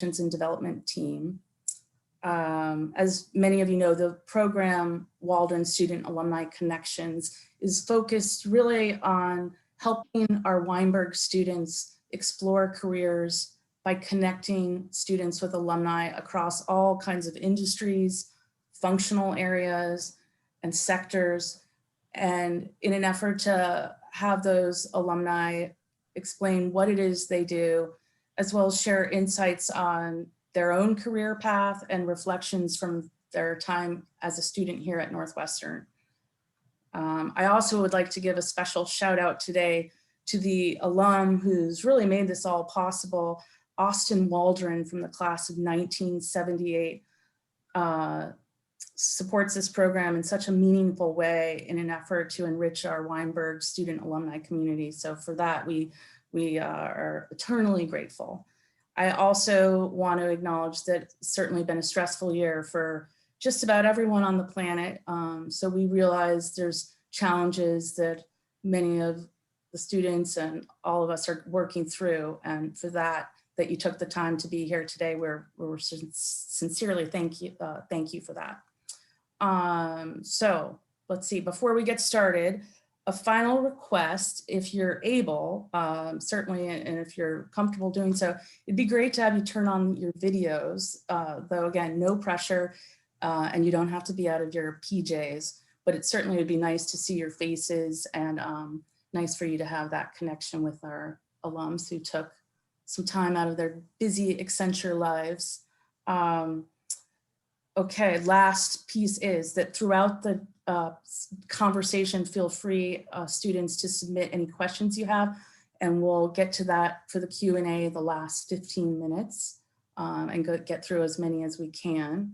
and Development team. As many of you know, the program Waldron Student Alumni Connections is focused really on helping our Weinberg students explore careers by connecting students with alumni across all kinds of industries, functional areas, and sectors. And in an effort to have those alumni explain what it is they do, as well as share insights on their own career path and reflections from their time as a student here at Northwestern. I also would like to give a special shout out today to the alum who's really made this all possible, Austin Waldron from the class of 1978. Supports this program in such a meaningful way in an effort to enrich our Weinberg student alumni community. So for that, we are eternally grateful. I also want to acknowledge that it's certainly been a stressful year for just about everyone on the planet. So we realize there's challenges that many of the students and all of us are working through. And for that you took the time to be here today, we're sincerely thank you for that. So let's see, before we get started, a final request, if you're able, certainly, and if you're comfortable doing so, it'd be great to have you turn on your videos, though again, no pressure, and you don't have to be out of your PJs, but it certainly would be nice to see your faces and nice for you to have that connection with our alums who took some time out of their busy Accenture lives. Okay, last piece is that throughout the conversation, feel free, students, to submit any questions you have, and we'll get to that for the Q&A the last 15 minutes and get through as many as we can.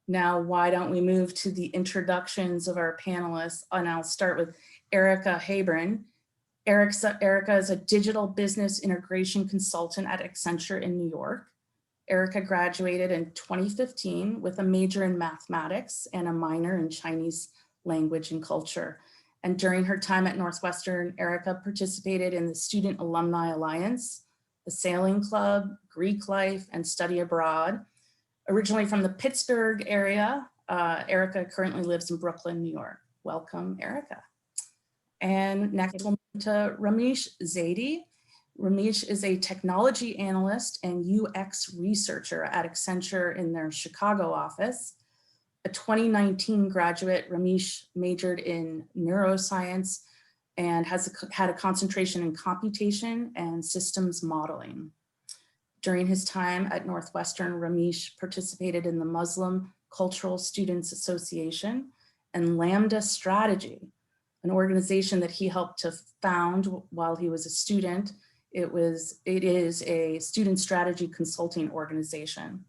Now, why don't we move to the introductions of our panelists, and I'll start with Erica Habron. Erica is a digital business integration consultant at Accenture in New York. Erica graduated in 2015 with a major in mathematics and a minor in Chinese language and culture. And during her time at Northwestern, Erica participated in the Student Alumni Alliance, the Sailing Club, Greek Life, and Study Abroad. Originally from the Pittsburgh area, Erica currently lives in Brooklyn, New York. Welcome, Erica. And next we'll move to Ramesh Zaidi. Ramesh is a technology analyst and UX researcher at Accenture in their Chicago office. A 2019 graduate, Ramesh majored in neuroscience and had a concentration in computation and systems modeling. During his time at Northwestern, Ramesh participated in the Muslim Cultural Students Association and Lambda Strategy, an organization that he helped to found while he was a student. It is a student strategy consulting organization.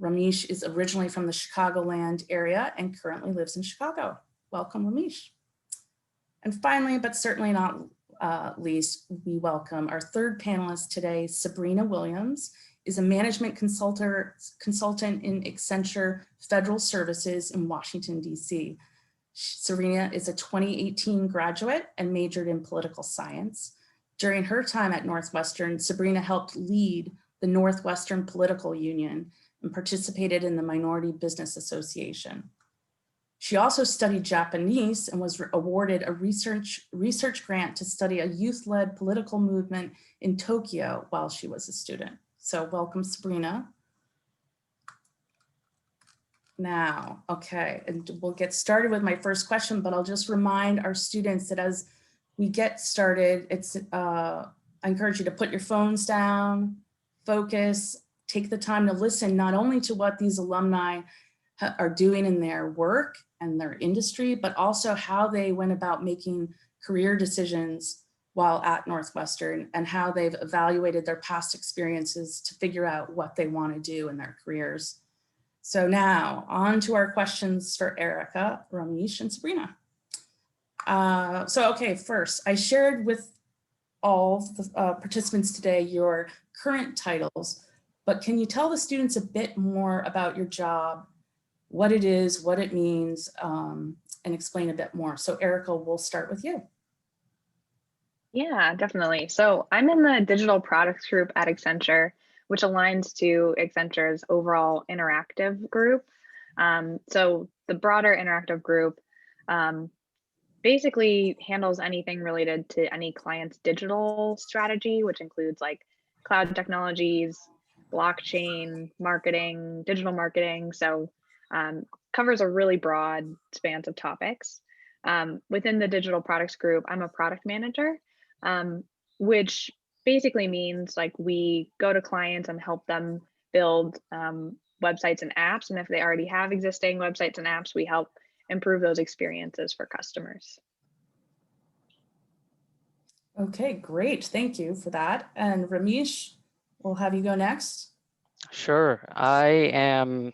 Ramesh is originally from the Chicagoland area and currently lives in Chicago. Welcome, Ramesh. And finally, but certainly not least, we welcome our third panelist today. Sabrina Williams is a management consultant in Accenture Federal Services in Washington, D.C. Sabrina is a 2018 graduate and majored in political science. During her time at Northwestern, Sabrina helped lead the Northwestern Political Union and participated in the Minority Business Association. She also studied Japanese and was awarded a research grant to study a youth-led political movement in Tokyo while she was a student. So welcome, Sabrina. Now, okay, and we'll get started with my first question, but I'll just remind our students that as we get started, I encourage you to put your phones down, focus, take the time to listen not only to what these alumni are doing in their work and their industry, but also how they went about making career decisions while at Northwestern and how they've evaluated their past experiences to figure out what they want to do in their careers. So now on to our questions for Erica, Ramesh, and Sabrina. Okay, first, I shared with all the participants today your current titles, but can you tell the students a bit more about your job, what it is, what it means, and explain a bit more? So Erica, we'll start with you. Yeah, definitely. So I'm in the digital products group at Accenture, which aligns to Accenture's overall interactive group. So the broader interactive group basically handles anything related to any client's digital strategy, which includes like cloud technologies, blockchain, marketing, digital marketing. So covers a really broad span of topics. Within the digital products group, I'm a product manager, which basically means like we go to clients and help them build websites and apps. And if they already have existing websites and apps, we help improve those experiences for customers. Okay, great. Thank you for that. And Ramesh, we'll have you go next. Sure. I am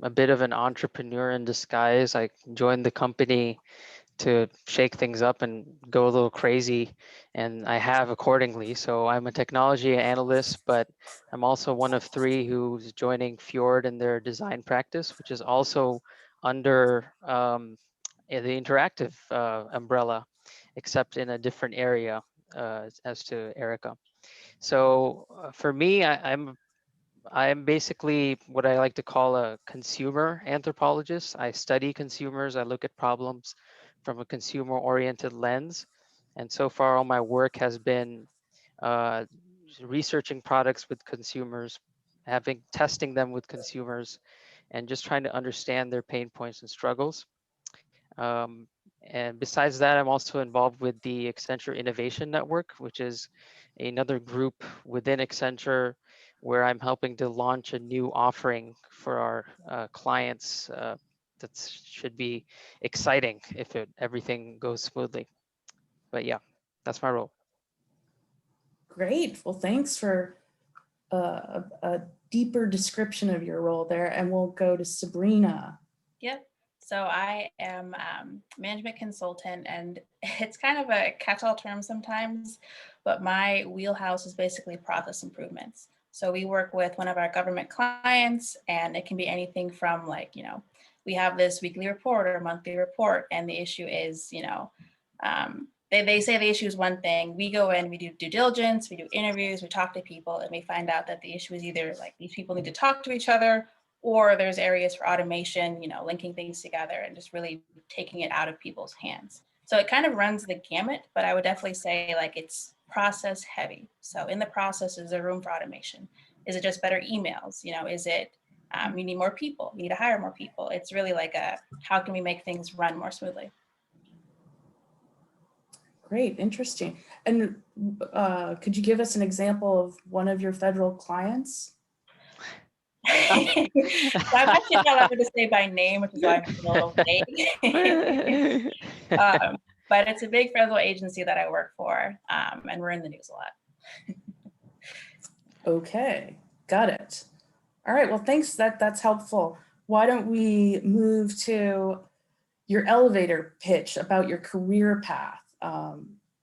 a bit of an entrepreneur in disguise. I joined the company to shake things up and go a little crazy, and I have accordingly. So I'm a technology analyst, but I'm also one of three who's joining Fjord in their design practice, which is also under the interactive umbrella, except in a different area as to Erica. So for me, I'm basically what I like to call a consumer anthropologist. I study consumers. I look at problems from a consumer-oriented lens. And so far, all my work has been uh, researching products with consumers, testing them with consumers, and just trying to understand their pain points and struggles. Um, and besides that, I'm also involved with the Accenture Innovation Network, which is another group within Accenture where I'm helping to launch a new offering for our clients that should be exciting if everything goes smoothly. But yeah, that's my role. Great. Well, thanks for a deeper description of your role there. And we'll go to Sabrina. Yep. So I am management consultant, and it's kind of a catch-all term sometimes, but my wheelhouse is basically process improvements. So we work with one of our government clients, and it can be anything from like, we have this weekly report or monthly report, and the issue is, they say the issue is one thing. We go in, we do due diligence, we do interviews, we talk to people, and we find out that the issue is either like these people need to talk to each other, or there's areas for automation, linking things together and just really taking it out of people's hands. So it kind of runs the gamut, but I would definitely say like it's process heavy. So in the process, is there room for automation? Is it just better emails? Is it you need more people, you need to hire more people? It's really like how can we make things run more smoothly? Great, interesting. And could you give us an example of one of your federal clients? So I'm actually not allowed to say by name, which is why I'm a little vague. But it's a big federal agency that I work for, and we're in the news a lot. Okay, got it. All right, well, thanks. That's helpful. Why don't we move to your elevator pitch about your career path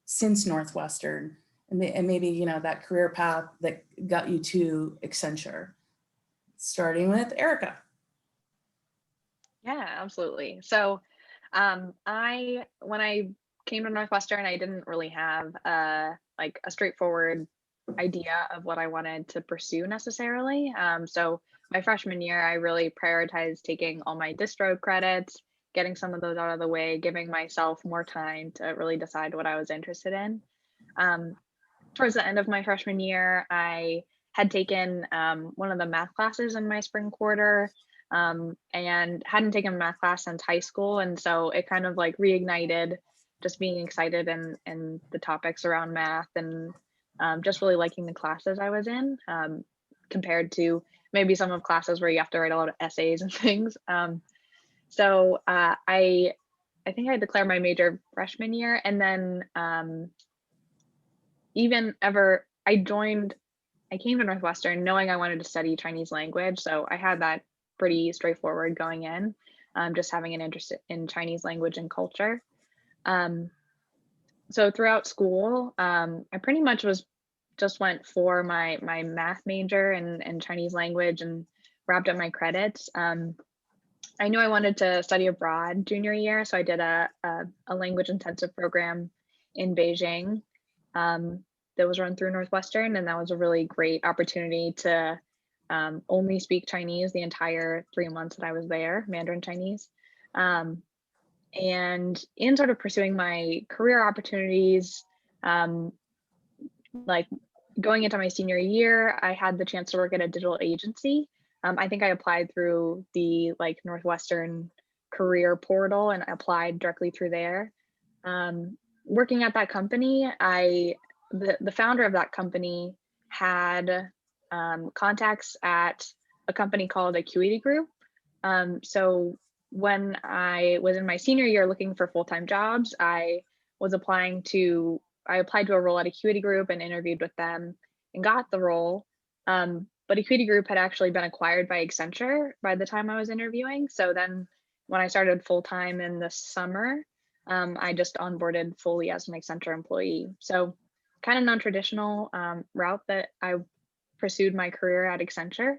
since Northwestern, and maybe that career path that got you to Accenture. Starting with Erica. Yeah, absolutely. So when I came to Northwestern, I didn't really have like a straightforward idea of what I wanted to pursue necessarily. So my freshman year, I really prioritized taking all my distro credits, getting some of those out of the way, giving myself more time to really decide what I was interested in. Towards the end of my freshman year, I had taken one of the math classes in my spring quarter and hadn't taken a math class since high school. And so it kind of like reignited just being excited and the topics around math and just really liking the classes I was in compared to maybe some of classes where you have to write a lot of essays and things. So I think I declared my major freshman year, and then I came to Northwestern knowing I wanted to study Chinese language. So I had that pretty straightforward going in, just having an interest in Chinese language and culture. So throughout school, I pretty much just went for my math major and Chinese language and wrapped up my credits. I knew I wanted to study abroad junior year, so I did a language intensive program in Beijing. that was run through Northwestern, and that was a really great opportunity to only speak Chinese the entire 3 months that I was there, Mandarin Chinese. And in sort of pursuing my career opportunities, like going into my senior year, I had the chance to work at a digital agency. I think I applied through the like Northwestern career portal and applied directly through there. Working at that company, the founder of that company had contacts at a company called Acuity Group. So when I was in my senior year looking for full-time jobs, I applied to a role at Acuity Group and interviewed with them and got the role. But Acuity Group had actually been acquired by Accenture by the time I was interviewing. So then when I started full-time in the summer, I just onboarded fully as an Accenture employee. So kind of non-traditional route that I pursued my career at Accenture.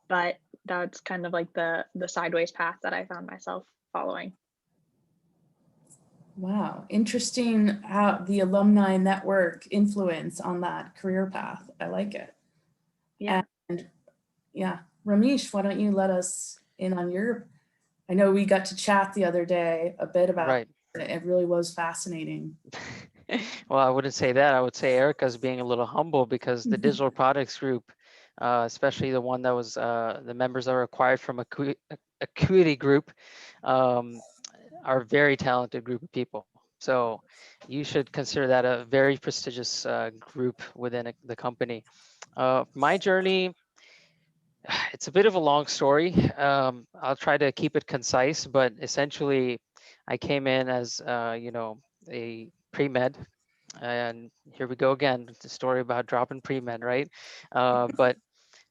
But that's kind of like the sideways path that I found myself following. Wow, interesting how the alumni network influence on that career path. I like it. Yeah. And yeah, Ramesh, why don't you let us in on your, I know we got to chat the other day a bit about Right. it. It really was fascinating. Well, I wouldn't say that. I would say Erica's being a little humble because the digital products group, especially the one that was the members that were acquired from Acuity Group, are a very talented group of people. So you should consider that a very prestigious group within the company. My journey, it's a bit of a long story. I'll try to keep it concise, but essentially I came in as, a pre-med. And here we go again, the story about dropping pre-med, right? But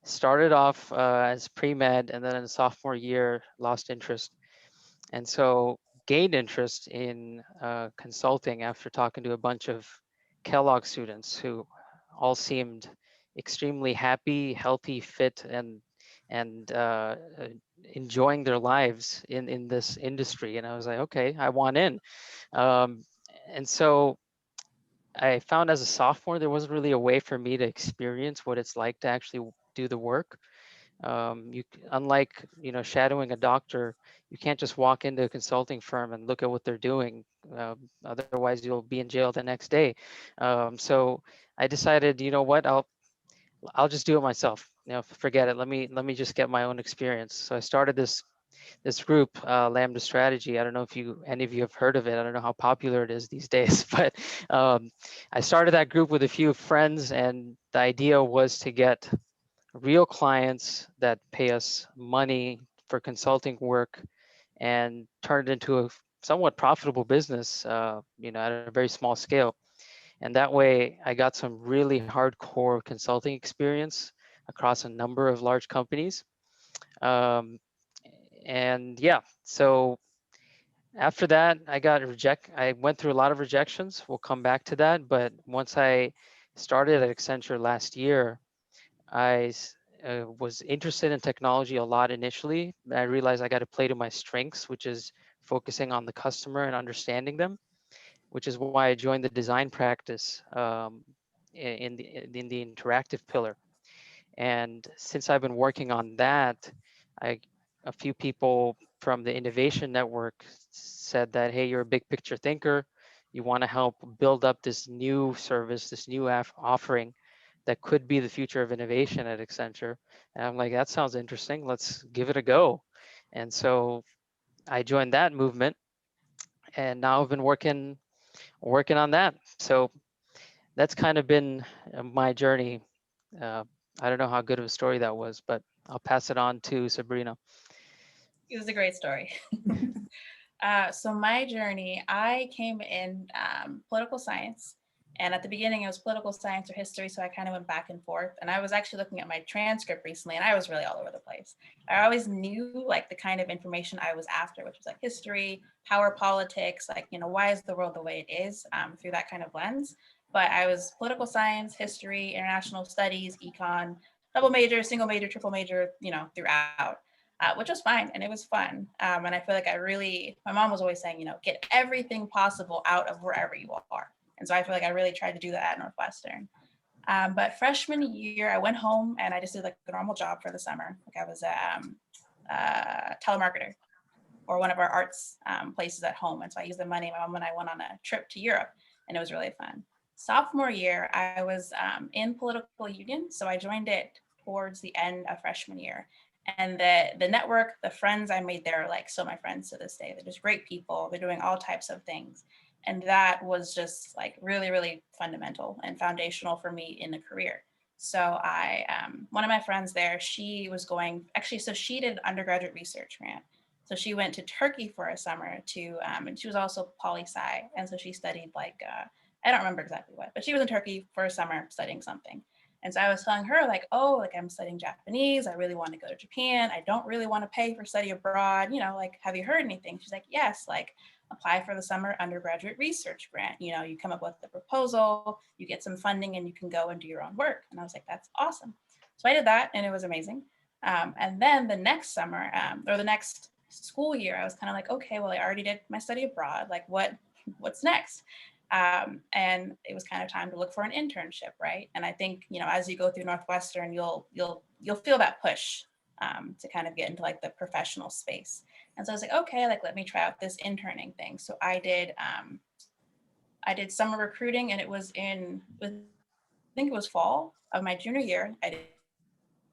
started off as pre-med, and then in the sophomore year, lost interest. And so gained interest in consulting after talking to a bunch of Kellogg students who all seemed extremely happy, healthy, fit, and enjoying their lives in this industry. And I was like, okay, I want in. And so I found as a sophomore, there wasn't really a way for me to experience what it's like to actually do the work. Unlike shadowing a doctor, you can't just walk into a consulting firm and look at what they're doing. Otherwise, you'll be in jail the next day. So I decided, you know what, I'll just do it myself. Forget it. Let me just get my own experience. So I started this group, Lambda Strategy. I don't know if any of you have heard of it. I don't know how popular it is these days, but I started that group with a few friends, and the idea was to get real clients that pay us money for consulting work and turn it into a somewhat profitable business, at a very small scale. And that way I got some really hardcore consulting experience across a number of large companies. And yeah, so after that, I went through a lot of rejections. We'll come back to that. But once I started at Accenture last year, I was interested in technology a lot initially. I realized I got to play to my strengths, which is focusing on the customer and understanding them, which is why I joined the design practice in the interactive pillar. And since I've been working on that, a few people from the innovation network said that, hey, you're a big picture thinker. You want to help build up this new service, this new offering that could be the future of innovation at Accenture. And I'm like, that sounds interesting. Let's give it a go. And so I joined that movement, and now I've been working on that. So that's kind of been my journey. I don't know how good of a story that was, but I'll pass it on to Sabrina. It was a great story. So my journey, I came in political science. And at the beginning, it was political science or history. So I kind of went back and forth. And I was actually looking at my transcript recently, and I was really all over the place. I always knew like the kind of information I was after, which was like history, power politics, like, why is the world the way it is, through that kind of lens. But I was political science, history, international studies, econ, double major, single major, triple major, throughout. Which was fine, and it was fun. And I feel like my mom was always saying, get everything possible out of wherever you are. And so I feel like I really tried to do that at Northwestern. But freshman year, I went home and I just did like a normal job for the summer. Like I was a telemarketer or one of our arts places at home. And so I used the money. My mom and I went on a trip to Europe, and it was really fun. Sophomore year, I was in political union. So I joined it towards the end of freshman year. And the network, the friends I made there are like still my friends to this day. They're just great people. They're doing all types of things. And that was just like really, really fundamental and foundational for me in the career. So I, one of my friends there, she was going, actually, so she did an undergraduate research grant. So she went to Turkey for a summer to, and she was also poli-sci. And so she studied like, I don't remember exactly what, but she was in Turkey for a summer studying something. And so I was telling her like, oh, like I'm studying Japanese. I really want to go to Japan. I don't really want to pay for study abroad. You know, like, have you heard anything? She's like, yes, like apply for the summer undergraduate research grant. You know, you come up with the proposal, you get some funding and you can go and do your own work. And I was like, that's awesome. So I did that and it was amazing. And then the next summer or the next school year, I was kind of like, okay, well, I already did my study abroad. Like what's next? And it was kind of time to look for an internship, right? And I think, you know, as you go through Northwestern, you'll feel that push to kind of get into like the professional space. And so I was like, okay, like let me try out this interning thing. So I did summer recruiting, and it was I think it was fall of my junior year. I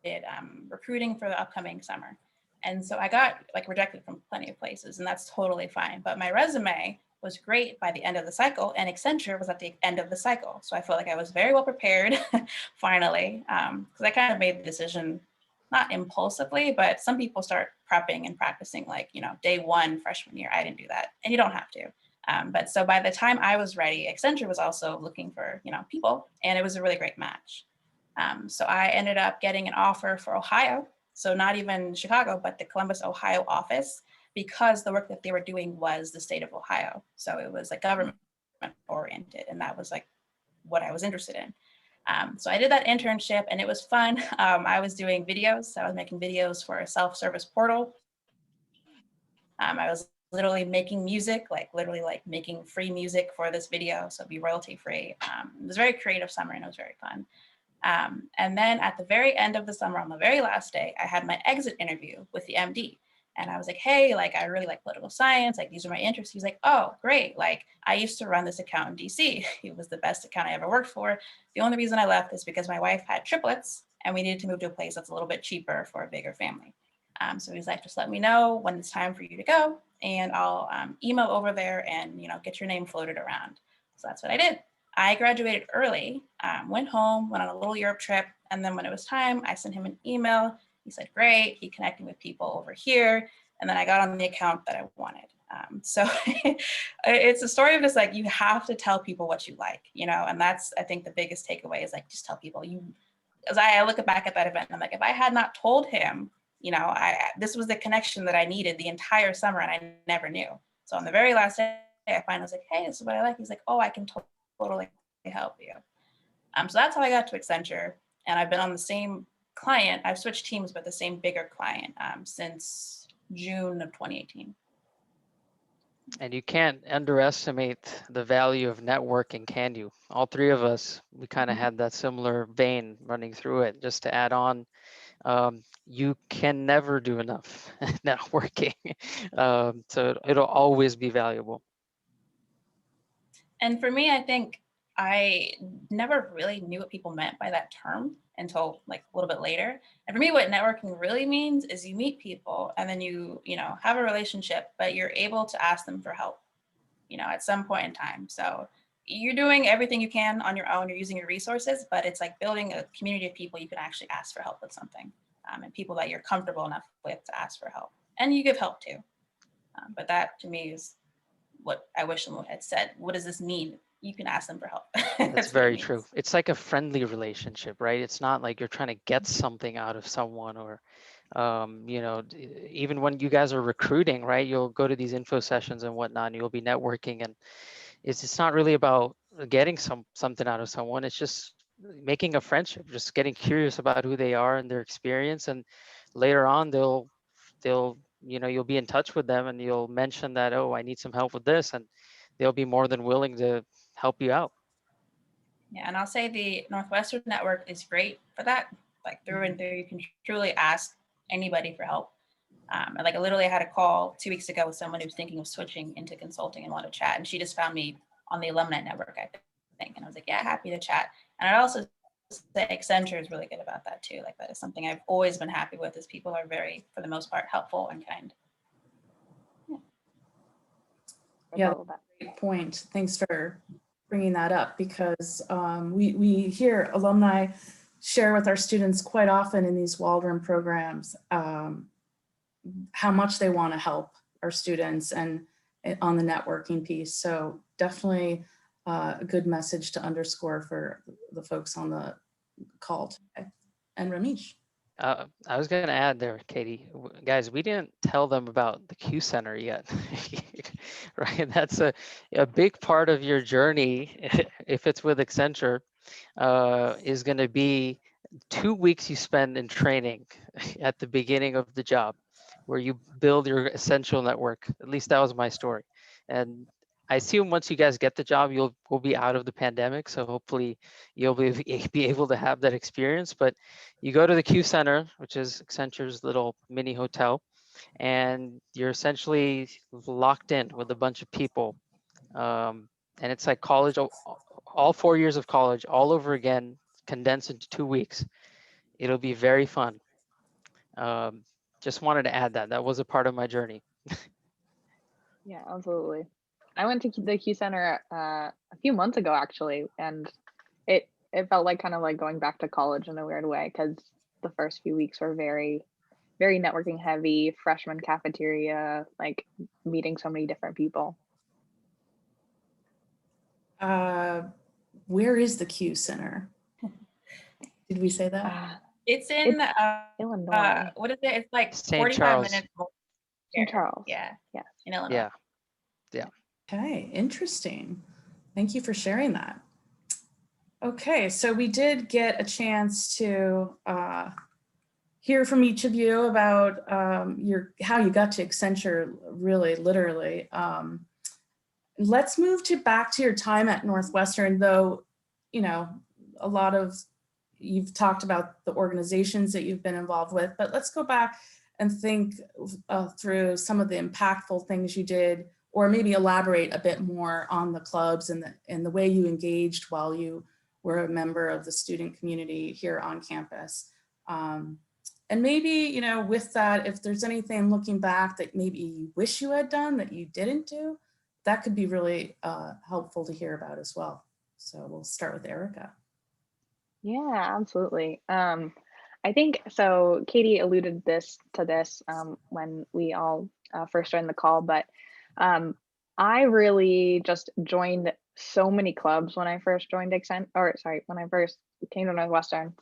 did recruiting for the upcoming summer. And so I got like rejected from plenty of places, and that's totally fine. But my resume was great by the end of the cycle, and Accenture was at the end of the cycle. So I felt like I was very well prepared finally, because I kind of made the decision, not impulsively, but some people start prepping and practicing like, you know, day one freshman year. I didn't do that, and you don't have to. But so by the time I was ready, Accenture was also looking for, you know, people, and it was a really great match. So I ended up getting an offer for Ohio. So not even Chicago, but the Columbus, Ohio office, because the work that they were doing was the state of Ohio. So it was like government oriented, and that was like what I was interested in. So I did that internship and it was fun. I was doing videos. So I was making videos for a self-service portal. I was literally making music, like literally like making free music for this video. So it'd be royalty free. It was a very creative summer and it was very fun. And then at the very end of the summer, on the very last day, I had my exit interview with the MD. And I was like, hey, like, I really like political science. Like, these are my interests. He's like, oh, great. Like, I used to run this account in DC. It was the best account I ever worked for. The only reason I left is because my wife had triplets and we needed to move to a place that's a little bit cheaper for a bigger family. So he's like, just let me know when it's time for you to go, and I'll email over there and, you know, get your name floated around. So that's what I did. I graduated early, went home, went on a little Europe trip. And then when it was time, I sent him an email. He said, great. He connected with people over here. And then I got on the account that I wanted. So it's a story of just like, you have to tell people what you like, you know, and that's, I think the biggest takeaway is like, just tell people. As I look back at that event, I'm like, if I had not told him, you know, this was the connection that I needed the entire summer and I never knew. So on the very last day, I finally was like, hey, this is what I like. He's like, oh, I can totally help you. So that's how I got to Accenture. And I've been on the same client. I've switched teams, but the same bigger client since June of 2018. And you can't underestimate the value of networking, can you? All three of us, we kind of had that similar vein running through it. Just to add on, you can never do enough networking. So it'll always be valuable. And for me, I think I never really knew what people meant by that term until like a little bit later. And for me, what networking really means is you meet people and then you know, have a relationship, but you're able to ask them for help, you know, at some point in time. So you're doing everything you can on your own, you're using your resources, but it's like building a community of people you can actually ask for help with something, and people that you're comfortable enough with to ask for help. And you give help too. But that to me is what I wish someone had said. What does this mean? You can ask them for help. That's very true. It's like a friendly relationship, right? It's not like you're trying to get something out of someone, or you know, even when you guys are recruiting, right? You'll go to these info sessions and whatnot, and you'll be networking, and it's not really about getting something out of someone. It's just making a friendship, just getting curious about who they are and their experience, and later on they'll you know, you'll be in touch with them and you'll mention that, oh, I need some help with this, and they'll be more than willing to help you out. Yeah, and I'll say the Northwestern network is great for that. Like through and through, you can truly ask anybody for help. And like I literally had a call 2 weeks ago with someone who was thinking of switching into consulting and wanted to chat, and she just found me on the alumni network, I think, and I was like, yeah, happy to chat. And I'd also say Accenture is really good about that too. Like that is something I've always been happy with, is people are very, for the most part, helpful and kind. Yeah, great point. Thanks for bringing that up, because we hear alumni share with our students quite often in these Waldron programs how much they want to help our students and on the networking piece. So definitely a good message to underscore for the folks on the call today. And Ramesh. I was going to add there, Katie, guys, we didn't tell them about the Q Center yet, right? That's a big part of your journey, if it's with Accenture, is going to be 2 weeks you spend in training at the beginning of the job, where you build your essential network. At least that was my story. And I assume once you guys get the job, we'll be out of the pandemic. So hopefully you'll be able to have that experience. But you go to the Q Center, which is Accenture's little mini hotel, and you're essentially locked in with a bunch of people. And it's like college, all 4 years of college all over again, condensed into 2 weeks. It'll be very fun. Just wanted to add that. That was a part of my journey. Yeah, absolutely. I went to the Q Center a few months ago actually, and it felt like kind of like going back to college in a weird way, because the first few weeks were very networking heavy, freshman cafeteria, like meeting so many different people. Where is the Q Center? Did we say that? It's in Illinois. what is it? It's like St. 45 Charles. minutes. St. Charles. Yeah, Yeah. in Illinois. Yeah. Yeah. Okay, interesting. Thank you for sharing that. Okay, so we did get a chance to hear from each of you about how you got to Accenture, really, literally. Let's move back to your time at Northwestern, though, you know, a lot of, you've talked about the organizations that you've been involved with, but let's go back and think through some of the impactful things you did, or maybe elaborate a bit more on the clubs and the way you engaged while you were a member of the student community here on campus. And maybe, you know, with that, if there's anything looking back that maybe you wish you had done that you didn't do, that could be really helpful to hear about as well. So we'll start with Erica. Yeah, absolutely. I think so. Katie alluded to this when we all first joined the call, but I really just joined so many clubs when I first joined when I first came to Northwestern,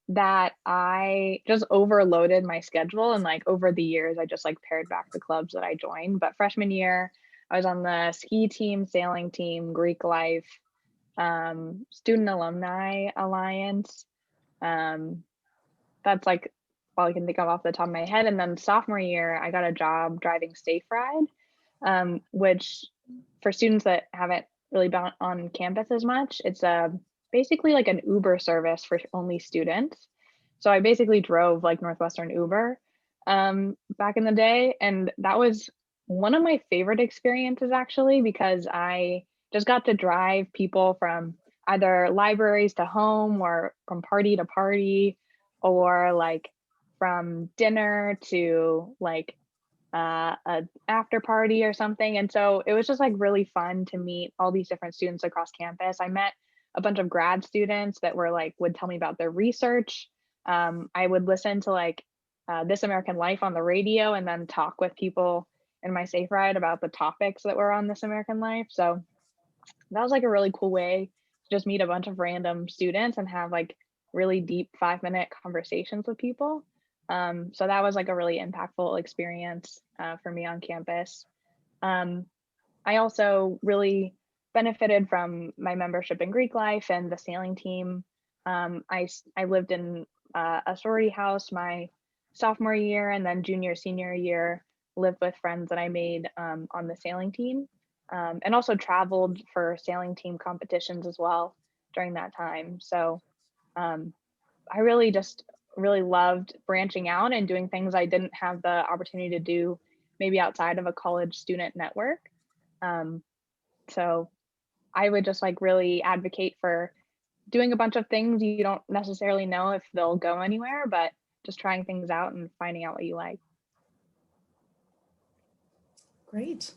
that I just overloaded my schedule, and like over the years, I just like pared back the clubs that I joined. But freshman year, I was on the ski team, sailing team, Greek life, Student Alumni Alliance. That's like all I can think of off the top of my head. And then sophomore year, I got a job driving Safe Ride, which for students that haven't really been on campus as much, it's basically like an Uber service for only students. So I basically drove like Northwestern Uber back in the day. And that was one of my favorite experiences actually, because I just got to drive people from either libraries to home, or from party to party, or like from dinner to like a after party or something. And so it was just like really fun to meet all these different students across campus. I met a bunch of grad students that were like, would tell me about their research. I would listen to like This American Life on the radio, and then talk with people in my Safe Ride about the topics that were on This American Life. So that was like a really cool way to just meet a bunch of random students and have like really deep 5-minute conversations with people. So that was like a really impactful experience for me on campus. I also really benefited from my membership in Greek life and the sailing team. I lived in a sorority house my sophomore year, and then junior, senior year lived with friends that I made on the sailing team. and also traveled for sailing team competitions as well during that time. So I really loved branching out and doing things I didn't have the opportunity to do maybe outside of a college student network. Um, so I would just like really advocate for doing a bunch of things you don't necessarily know if they'll go anywhere, but just trying things out and finding out what you like. Great.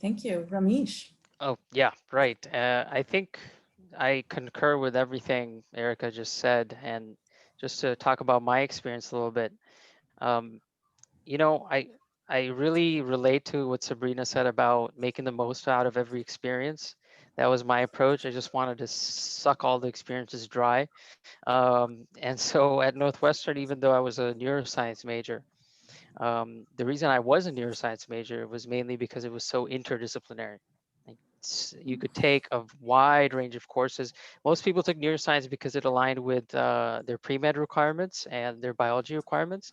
Thank you, Ramesh. Oh, yeah, right. I think I concur with everything Erica just said. And just to talk about my experience a little bit, um, you know, I really relate to what Sabrina said about making the most out of every experience. That was my approach. I just wanted to suck all the experiences dry. And so at Northwestern, even though I was a neuroscience major, the reason I was a neuroscience major was mainly because it was so interdisciplinary. Like, you could take a wide range of courses. Most people took neuroscience because it aligned with their pre-med requirements and their biology requirements.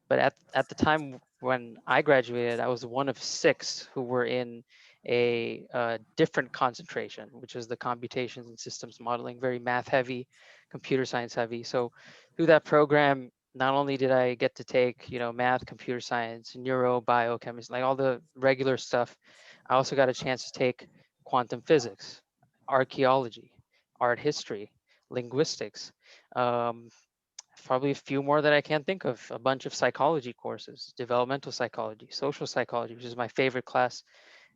But at the time when I graduated, I was one of 6 who were in a different concentration, which is the computations and systems modeling, very math heavy, computer science heavy. So through that program, not only did I get to take, you know, math, computer science, neuro, biochemistry, like all the regular stuff, I also got a chance to take quantum physics, archaeology, art history, linguistics, um, probably a few more that I can't think of, a bunch of psychology courses, developmental psychology, social psychology, which is my favorite class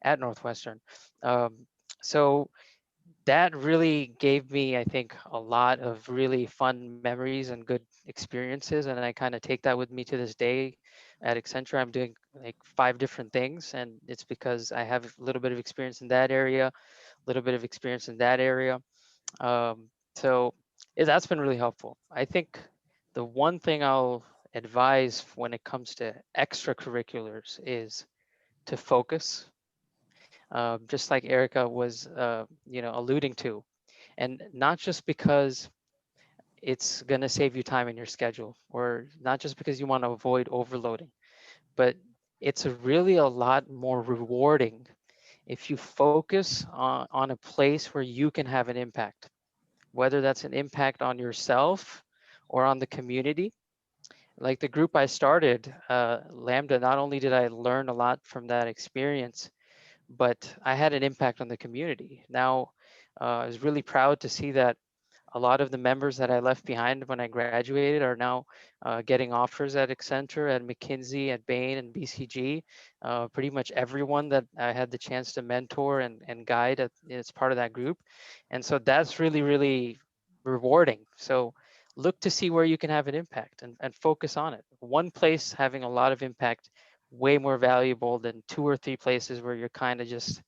at Northwestern. Um, so that really gave me, I think, a lot of really fun memories and good experiences. And I kind of take that with me to this day. At Accenture, I'm doing like 5 different things. And it's because I have a little bit of experience in that area, a little bit of experience in that area. So that's been really helpful. I think the one thing I'll advise when it comes to extracurriculars is to focus, just like Erica was, alluding to, and not just because it's going to save you time in your schedule, or not just because you want to avoid overloading, but it's really a lot more rewarding if you focus on a place where you can have an impact, whether that's an impact on yourself or on the community. Like the group I started, Lambda, not only did I learn a lot from that experience, but I had an impact on the community. Now, I was really proud to see that a lot of the members that I left behind when I graduated are now getting offers at Accenture, at McKinsey, at Bain, and BCG. Pretty much everyone that I had the chance to mentor and guide as part of that group. And so that's really, really rewarding. So look to see where you can have an impact and focus on it. One place having a lot of impact, way more valuable than 2 or 3 places where you're kind of just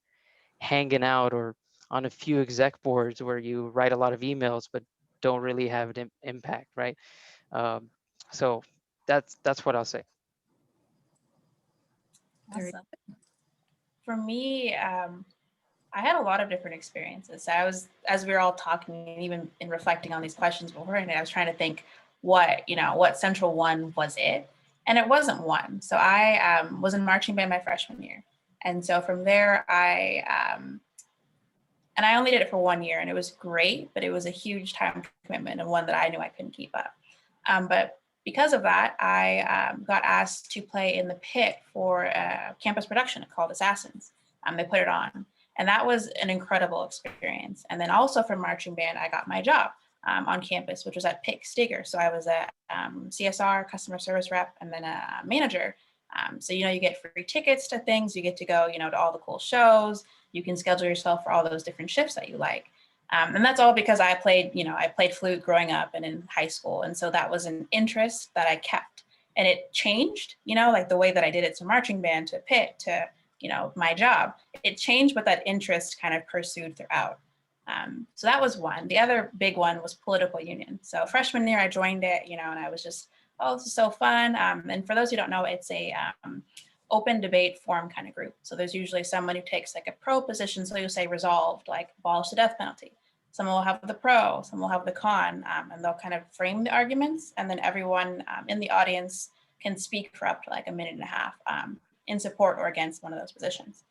hanging out, or on a few exec boards where you write a lot of emails but don't really have an impact, right? Um, so that's what I'll say. Very Awesome. For me, I had a lot of different experiences. I was, as we were all talking and even in reflecting on these questions beforehand, I was trying to think what central one was it? And it wasn't one. So I was in marching band my freshman year. And so from there, and I only did it for 1 year and it was great, but it was a huge time commitment and one that I knew I couldn't keep up. But because of that, I got asked to play in the pit for a campus production called Assassins. They put it on. And that was an incredible experience. And then also from marching band, I got my job on campus, which was at Pick Stigger. So I was a CSR, customer service rep, and then a manager. So, you get free tickets to things, you get to go, to all the cool shows, you can schedule yourself for all those different shifts that you like. And that's all because I played flute growing up and in high school. And so that was an interest that I kept. And it changed, like the way that I did it to marching band, to pit, to, my job. It changed, but that interest kind of pursued throughout. So that was one. The other big one was political union. So freshman year, I joined it, and I was just, oh, this is so fun. And for those who don't know, it's a open debate forum kind of group. So there's usually someone who takes like a pro position. So you'll say resolved, like abolish the death penalty. Someone will have the pro, some will have the con, and they'll kind of frame the arguments. And then everyone in the audience can speak for up to like a minute and a half in support or against one of those positions.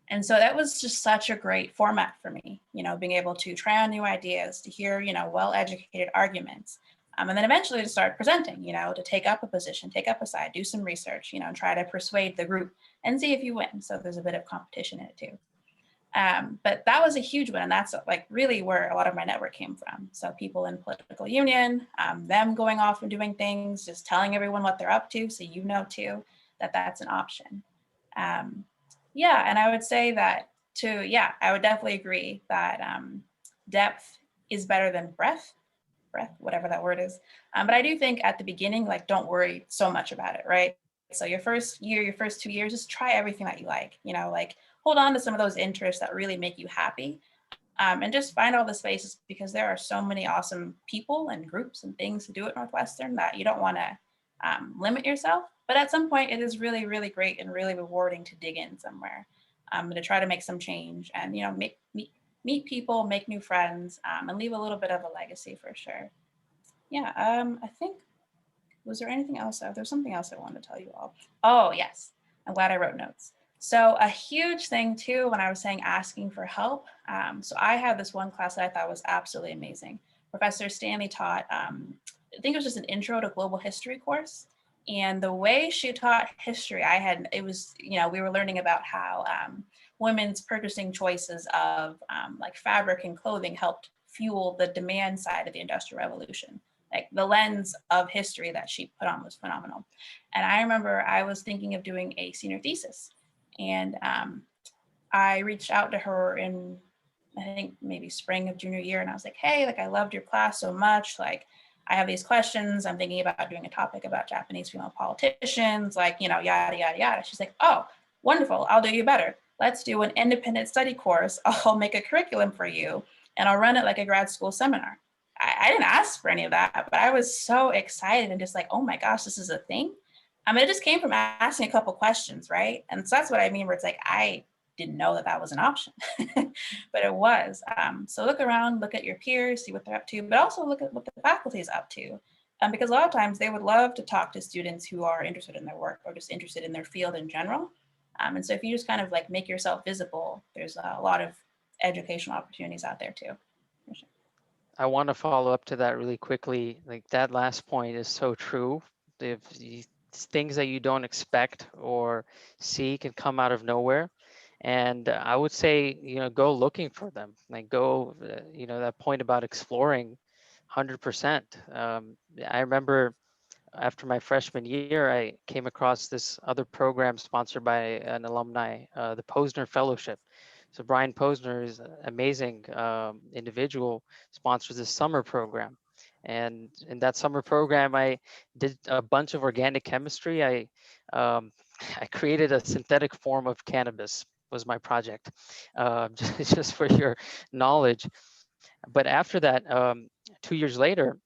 And so that was just such a great format for me, being able to try on new ideas, to hear, well-educated arguments. And then eventually to start presenting, to take up a position, take up a side, do some research, and try to persuade the group and see if you win. So there's a bit of competition in it too. But that was a huge one. And that's like really where a lot of my network came from. So people in political union, them going off and doing things, just telling everyone what they're up to. So too, that that's an option. Yeah, and I would say that I would definitely agree that depth is better than breadth, whatever that word is. But I do think at the beginning, like, don't worry so much about it, right? So your first year, your first 2 years, just try everything that you like, like hold on to some of those interests that really make you happy. And just find all the spaces, because there are so many awesome people and groups and things to do at Northwestern that you don't want to limit yourself. But at some point, it is really, really great and really rewarding to dig in somewhere, to try to make some change and, meet people, make new friends, and leave a little bit of a legacy for sure. Yeah, I think, was there anything else? There's something else I wanted to tell you all. Oh, yes. I'm glad I wrote notes. So a huge thing too, when I was saying asking for help. So I had this one class that I thought was absolutely amazing. Professor Stanley taught, I think it was just an intro to global history course. And the way she taught history, we were learning about how women's purchasing choices of like fabric and clothing helped fuel the demand side of the Industrial Revolution. Like the lens of history that she put on was phenomenal. And I remember I was thinking of doing a senior thesis, and I reached out to her in, I think maybe spring of junior year. And I was like, hey, like, I loved your class so much. Like, I have these questions. I'm thinking about doing a topic about Japanese female politicians, like, yada, yada, yada. She's like, oh, wonderful. I'll do you better. Let's do an independent study course. I'll make a curriculum for you, and I'll run it like a grad school seminar. I didn't ask for any of that, but I was so excited and just like, oh my gosh, this is a thing. It just came from asking a couple questions, right? And so that's what I mean, where it's like, I didn't know that that was an option, but it was. So look around, look at your peers, see what they're up to, but also look at what the faculty is up to. Because a lot of times they would love to talk to students who are interested in their work or just interested in their field in general. And so if you just kind of like make yourself visible, there's a lot of educational opportunities out there too. Sure. I want to follow up to that really quickly. Like that last point is so true. If things that you don't expect or see can come out of nowhere. And I would say, go looking for them. Like go, that point about exploring 100%. I remember after my freshman year, I came across this other program sponsored by an alumni, the Posner Fellowship. So Brian Posner is an amazing individual, sponsors this summer program. And in that summer program, I did a bunch of organic chemistry. I created a synthetic form of cannabis, was my project, just for your knowledge. But after that, 2 years later,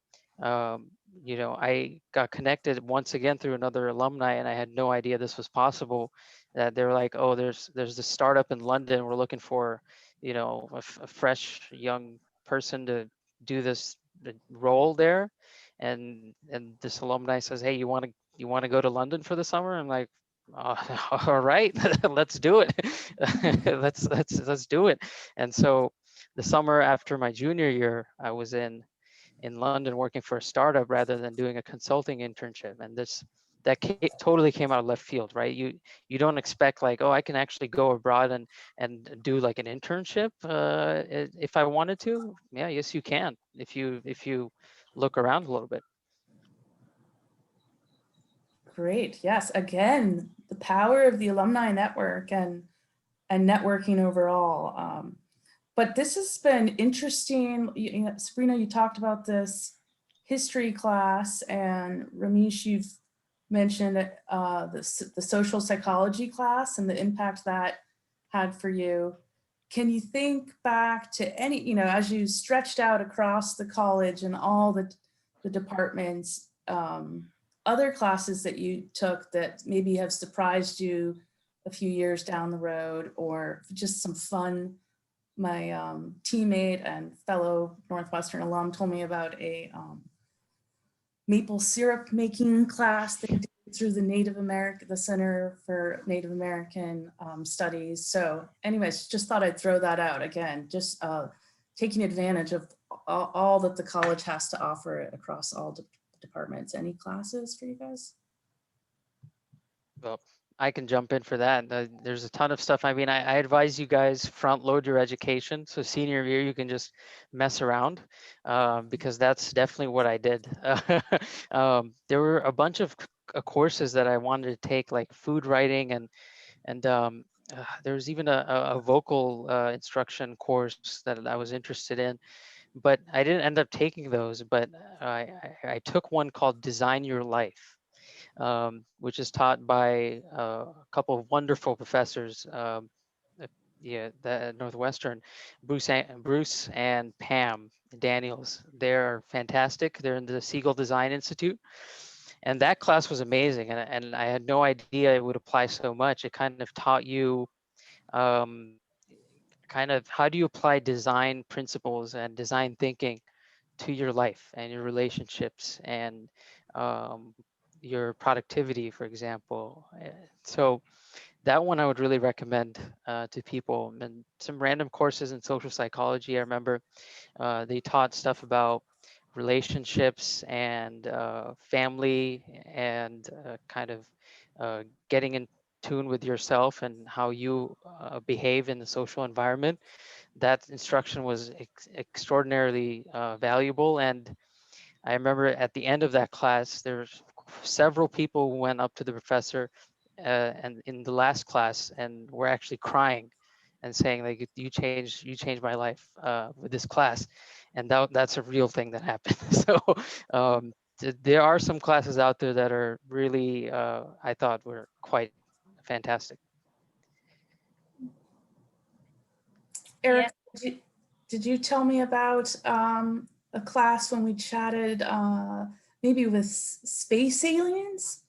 I got connected once again through another alumni, and I had no idea this was possible. That they were like, oh, there's this startup in London. We're looking for, a fresh young person to do this role there, and this alumni says, hey, you want to go to London for the summer? I'm like, all right, let's do it. let's do it. And so the summer after my junior year, I was in London working for a startup rather than doing a consulting internship. And that totally came out of left field, right? You don't expect like, oh, I can actually go abroad and do like an internship if I wanted to. Yeah, yes, you can if you look around a little bit. Great. Yes. Again, the power of the alumni network and networking overall. But this has been interesting. Sabrina, you talked about this history class, and Ramesh, you've mentioned the social psychology class and the impact that had for you. Can you think back to any, as you stretched out across the college and all the departments, other classes that you took that maybe have surprised you a few years down the road, or just some fun? My teammate and fellow Northwestern alum told me about a maple syrup making class they did through the Center for Native American Studies. So anyways, just thought I'd throw that out again, just taking advantage of all that the college has to offer across all departments. Any classes for you guys? Well, I can jump in for that. There's a ton of stuff. I mean, I advise you guys front load your education. So senior year, you can just mess around because that's definitely what I did. There were a bunch of courses that I wanted to take, like food writing, and there was even a vocal instruction course that I was interested in, but I didn't end up taking those. But I took one called Design Your Life, which is taught by a couple of wonderful professors. Yeah, the Northwestern, Bruce and Pam Daniels. They're fantastic. They're in the Siegel Design Institute, and that class was amazing. And I had no idea it would apply so much. It kind of taught you um, kind of how do you apply design principles and design thinking to your life and your relationships and um, your productivity, for example. So that one I would really recommend to people. And some random courses in social psychology. I remember they taught stuff about relationships and family and kind of getting in tune with yourself and how you behave in the social environment. That instruction was extraordinarily valuable. And I remember at the end of that class, there's several people who went up to the professor and in the last class and were actually crying and saying like, you changed my life with this class. And that's a real thing that happened. So there are some classes out there that are really, I thought were quite fantastic. Eric, did you tell me about a class when we chatted maybe with space aliens?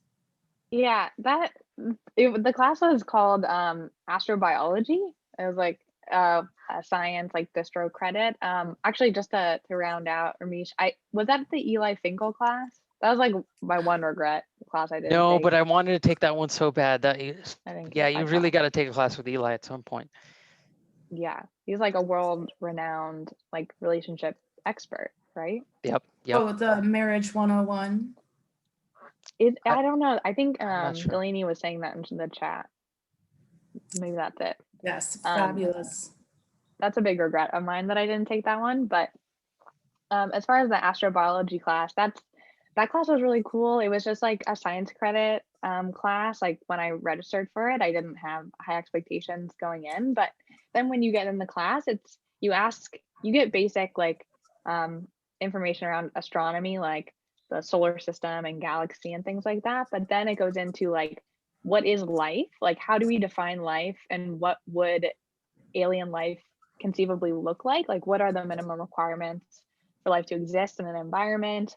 Yeah, the class was called astrobiology. It was like a science like distro credit. Actually, just to round out, Ramesh, was that the Eli Finkel class? That was like my one regret class I didn't No, take. but I wanted to take that one so bad. I didn't Yeah, get my you really class. got to take a class with Eli at some point. Yeah, he's like a world-renowned like relationship expert, right? Yep. Oh, the Marriage 101. I don't know. I think I'm not sure. Delaney was saying that in the chat. Maybe that's it. Yes, fabulous. That's a big regret of mine that I didn't take that one. But as far as the astrobiology class, that class was really cool. It was just like a science credit class. Like when I registered for it, I didn't have high expectations going in. But then when you get in the class, you get basic like information around astronomy, like the solar system and galaxy and things like that. But then it goes into like, what is life? Like, how do we define life, and what would alien life conceivably look like? Like, what are the minimum requirements for life to exist in an environment?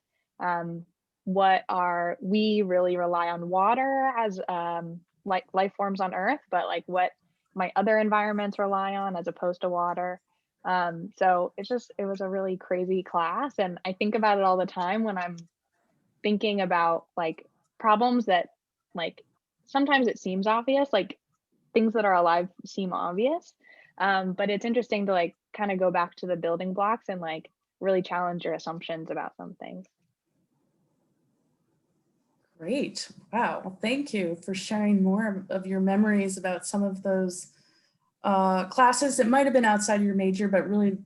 We really rely on water as like life forms on Earth, but like what might other environments rely on as opposed to water? So it was a really crazy class, and I think about it all the time when I'm thinking about like problems that like sometimes it seems obvious, like things that are alive seem obvious. But it's interesting to like kind of go back to the building blocks and like really challenge your assumptions about some things. Great. Wow. Well, thank you for sharing more of your memories about some of those classes that might have been outside your major, but really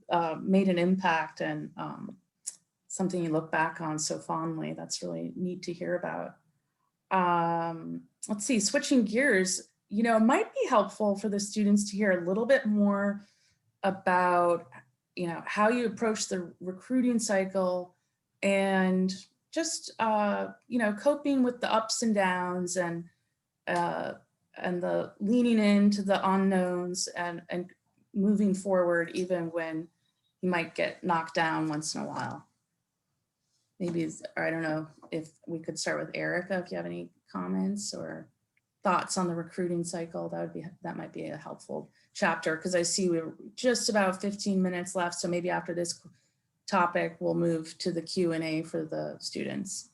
made an impact and something you look back on so fondly. That's really neat to hear about. Let's see, switching gears, it might be helpful for the students to hear a little bit more about, how you approach the recruiting cycle and just, coping with the ups and downs and the leaning into the unknowns and moving forward, even when you might get knocked down once in a while. Maybe, I don't know if we could start with Erica, if you have any comments or thoughts on the recruiting cycle. That might be a helpful chapter, because I see we're just about 15 minutes left. So maybe after this topic, we'll move to the Q&A for the students.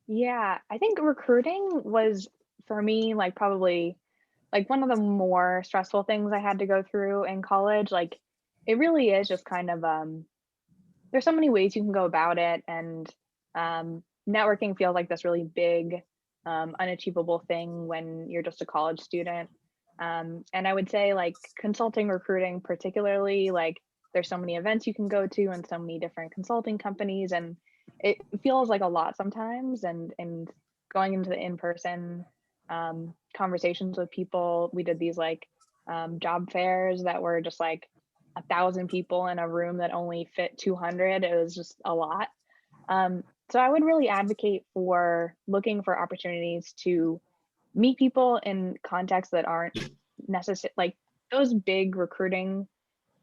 Yeah, I think recruiting was for me like probably like one of the more stressful things I had to go through in college. Like it really is just kind of there's so many ways you can go about it, and networking feels like this really big unachievable thing when you're just a college student. And I would say like consulting recruiting particularly, like there's so many events you can go to and so many different consulting companies, and it feels like a lot sometimes. And going into the in-person conversations with people, we did these like job fairs that were just like 1,000 people in a room that only fit 200. It was just a lot. So I would really advocate for looking for opportunities to meet people in contexts that aren't necessary. Like those big recruiting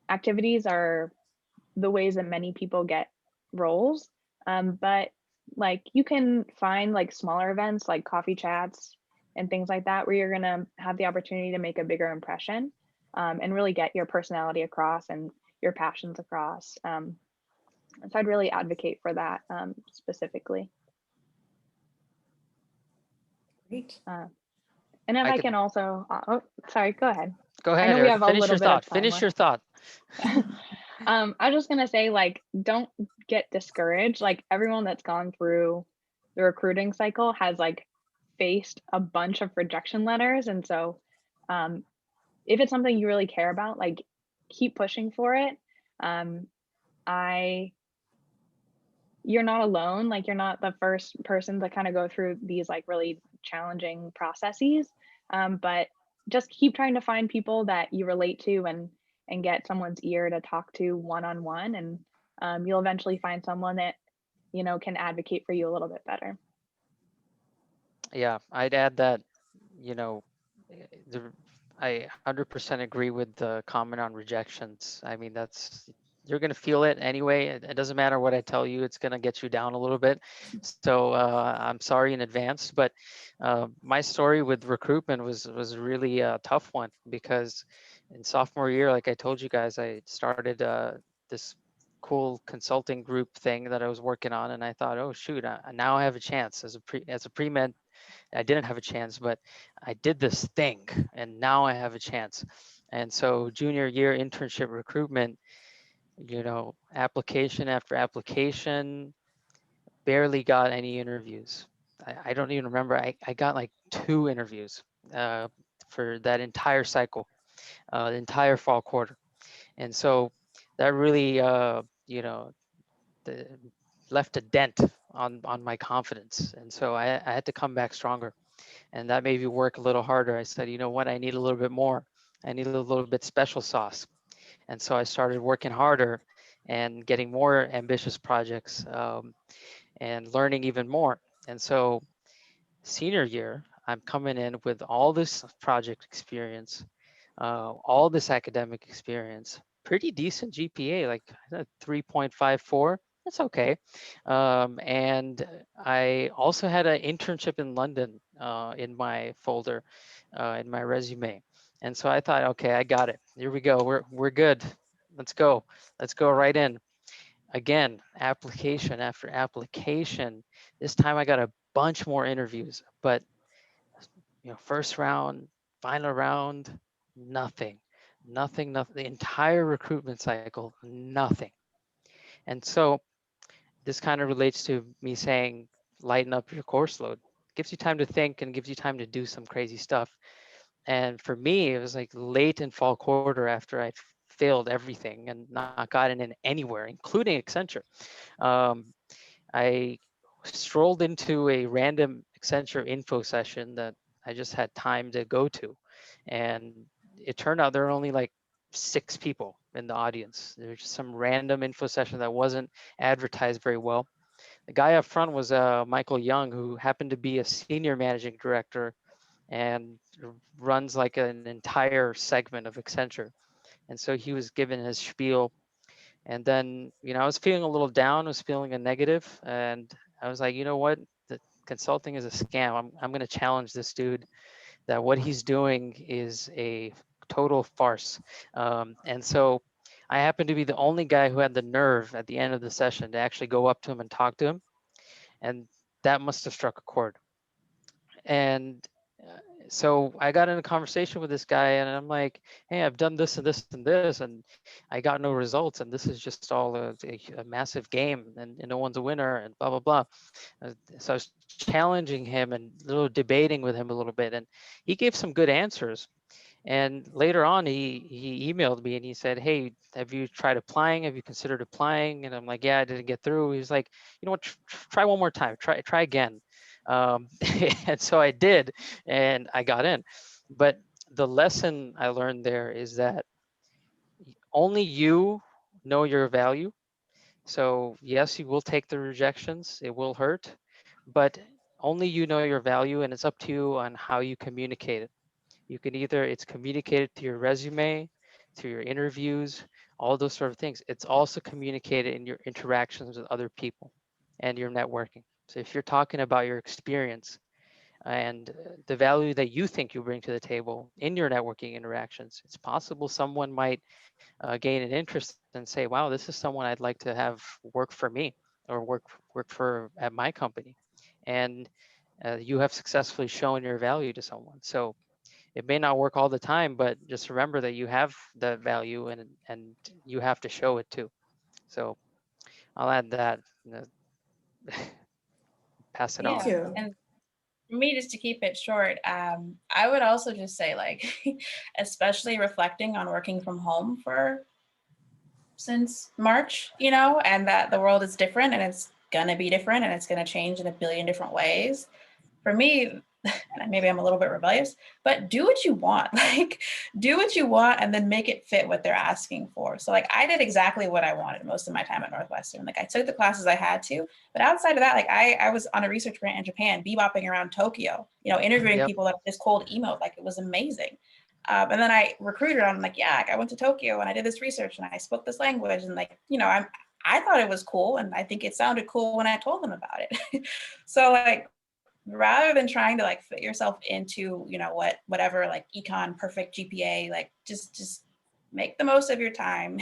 activities are the ways that many people get roles. But like you can find like smaller events like coffee chats and things like that where you're gonna have the opportunity to make a bigger impression, and really get your personality across and your passions across. So I'd really advocate for that specifically. Great. And if I I could can also, oh, sorry, go ahead. go I ahead, know we Erica. have a Finish little your bit of thought. time Finish left. your thought. I was just gonna say, like, don't get discouraged. Like everyone that's gone through the recruiting cycle has like faced a bunch of rejection letters. And so um, if it's something you really care about, like keep pushing for it. Um, I You're not alone. Like you're not the first person to kind of go through these like really challenging processes. But just keep trying to find people that you relate to, and get someone's ear to talk to one on one, and you'll eventually find someone that can advocate for you a little bit better. Yeah, I'd add that, you know, the, I 100% agree with the comment on rejections. I mean, you're going to feel it anyway. It doesn't matter what I tell you, it's going to get you down a little bit. So I'm sorry in advance, but my story with recruitment was really a tough one because in sophomore year, like I told you guys, I started this cool consulting group thing that I was working on, and I thought, oh shoot, now I have a chance as a pre-med. I didn't have a chance, but I did this thing and now I have a chance. And so junior year internship recruitment, application after application, barely got any interviews. I don't even remember. I got like 2 interviews for that entire cycle, the entire fall quarter. And so that really, the, left a dent on my confidence. And so I had to come back stronger. And that made me work a little harder. I said, you know what, I need a little bit more. I need a little bit special sauce. And so I started working harder and getting more ambitious projects, and learning even more. And so senior year, I'm coming in with all this project experience, all this academic experience, pretty decent GPA, like 3.54. That's okay. And I also had an internship in London in my folder, in my resume. And so I thought, okay, I got it. Here we go. We're good. Let's go. Let's go right in. Again, application after application. This time I got a bunch more interviews, but first round, final round, nothing, nothing, nothing. The entire recruitment cycle, nothing. And so this kind of relates to me saying, lighten up your course load. Gives you time to think and gives you time to do some crazy stuff. And for me, it was like late in fall quarter after I failed everything and not gotten in anywhere, including Accenture. Um, I strolled into a random Accenture info session that I just had time to go to. And it turned out there were only like 6 people in the audience. There was just some random info session that wasn't advertised very well. The guy up front was Michael Young, who happened to be a senior managing director and runs like an entire segment of Accenture. And so he was given his spiel. And then, I was feeling a little down, I was feeling a negative, and I was like, you know what? The consulting is a scam. I'm going to challenge this dude that what he's doing is a total farce. And so I happened to be the only guy who had the nerve at the end of the session to actually go up to him and talk to him. And that must have struck a chord. And so I got in a conversation with this guy, and I'm like, hey, I've done this and this and this, and I got no results, and this is just all a massive game, and no one's a winner, and blah, blah, blah. So I was challenging him and debating with him a little bit, and he gave some good answers. And later on, he emailed me and he said, hey, have you tried applying? Have you considered applying? And I'm like, yeah, I didn't get through. He's like, you know what, try one more time, try again. And so I did, and I got in. But the lesson I learned there is that only you know your value. So yes, you will take the rejections, it will hurt, but only you know your value, and it's up to you on how you communicate it. You can either, it's communicated to your resume, to your interviews, all those sort of things. It's also communicated in your interactions with other people and your networking. So if you're talking about your experience and the value that you think you bring to the table in your networking interactions, it's possible someone might gain an interest and say, wow, this is someone I'd like to have work for me or work for at my company. And you have successfully shown your value to someone. So it may not work all the time, but just remember that you have the value, and you have to show it too. So I'll add that, pass it Thank on. Yeah, you. and for me, just to keep it short, I would also just say, like, especially reflecting on working from home since March, and that the world is different and it's gonna be different and it's gonna change in a billion different ways. For me, and maybe I'm a little bit rebellious, but do what you want. Like, do what you want and then make it fit what they're asking for. So like I did exactly what I wanted most of my time at Northwestern. Like I took the classes I had to, but outside of that, like I was on a research grant in Japan, bebopping around Tokyo, interviewing Yep. people that just cold emailed. Like it was amazing. And then I recruited. I'm like, yeah, I went to Tokyo and I did this research and I spoke this language and I thought it was cool and I think it sounded cool when I told them about it. So like rather than trying to like fit yourself into whatever like econ perfect GPA, like just make the most of your time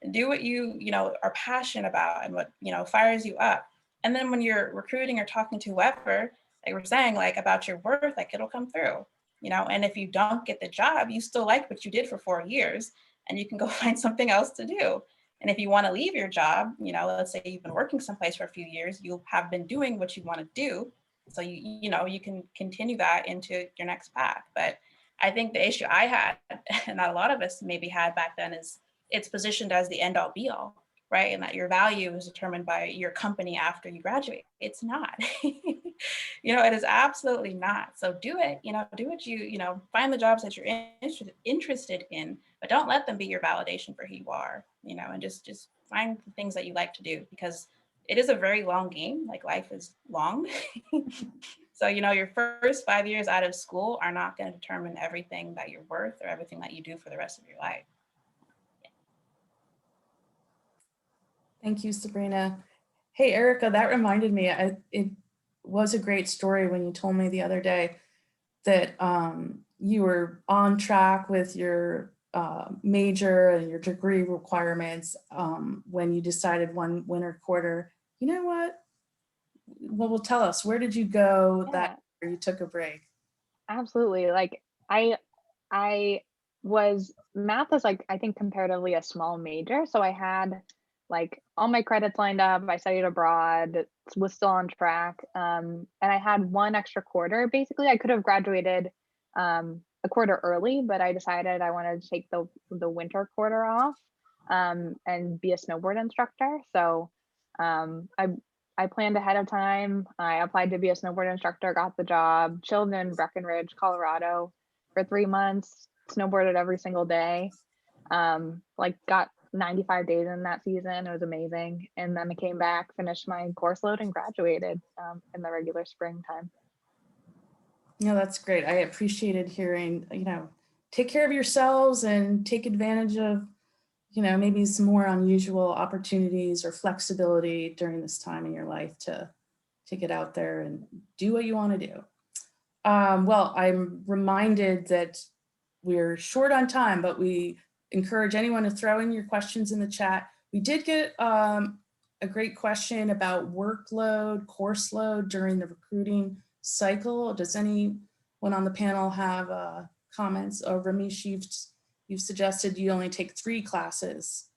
and do what you are passionate about and what fires you up. And then when you're recruiting or talking to whoever, like we're saying, like about your worth, like it'll come through. And if you don't get the job, you still like what you did for 4 years and you can go find something else to do. And if you want to leave your job, let's say you've been working someplace for a few years, you have been doing what you want to do. So you can continue that into your next path. But I think the issue I had, and that a lot of us maybe had back then, is it's positioned as the end all be all, right? And that your value is determined by your company after you graduate. It's not. It is absolutely not. So do it, do what find the jobs that you're interested in, but don't let them be your validation for who you are, and just find the things that you like to do, because it is a very long game. Like life is long. So, your first 5 years out of school are not going to determine everything that you're worth or everything that you do for the rest of your life. Thank you, Sabrina. Hey, Erica, that reminded me, it was a great story when you told me the other day that you were on track with your major and your degree requirements when you decided one winter quarter. You know what? Well, tell us, where did you go that year you took a break? Absolutely. Like I was, math is like, I think comparatively a small major. So I had like all my credits lined up. I studied abroad, was still on track. And I had one extra quarter. Basically, I could have graduated a quarter early, but I decided I wanted to take the winter quarter off and be a snowboard instructor. So I planned ahead of time. I applied to be a snowboard instructor, got the job, chilled in Breckenridge, Colorado for 3 months, snowboarded every single day. Got 95 days in that season. It was amazing. And then I came back, finished my course load, and graduated in the regular springtime. No, that's great. I appreciated hearing, take care of yourselves and take advantage of, maybe some more unusual opportunities or flexibility during this time in your life to get out there and do what you want to do. Well, I'm reminded that we're short on time, but we encourage anyone to throw in your questions in the chat. We did get a great question about workload, course load during the recruiting cycle. Does anyone on the panel have comments? Or Ramesh, you've suggested you only take 3 classes.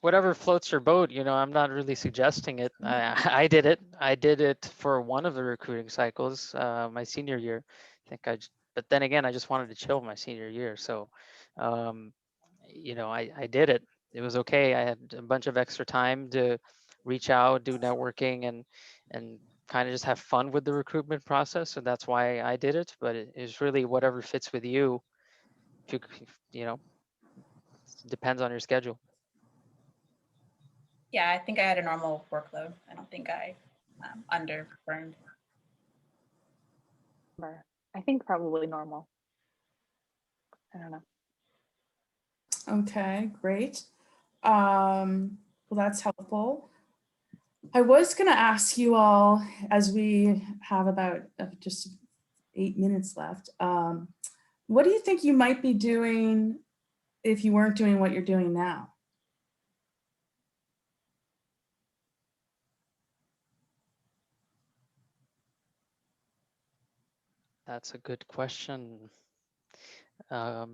Whatever floats your boat, I'm not really suggesting it. I did it. I did it for one of the recruiting cycles, my senior year. But then again, I just wanted to chill my senior year. So, I did it. It was okay. I had a bunch of extra time to reach out, do networking, and kind of just have fun with the recruitment process. So that's why I did it. But it is really whatever fits with you. If it depends on your schedule. Yeah, I think I had a normal workload. I don't think I underburned. I think probably normal. I don't know. Okay, great. Well, that's helpful. I was going to ask you all, as we have about just 8 minutes left, what do you think you might be doing if you weren't doing what you're doing now? That's a good question. I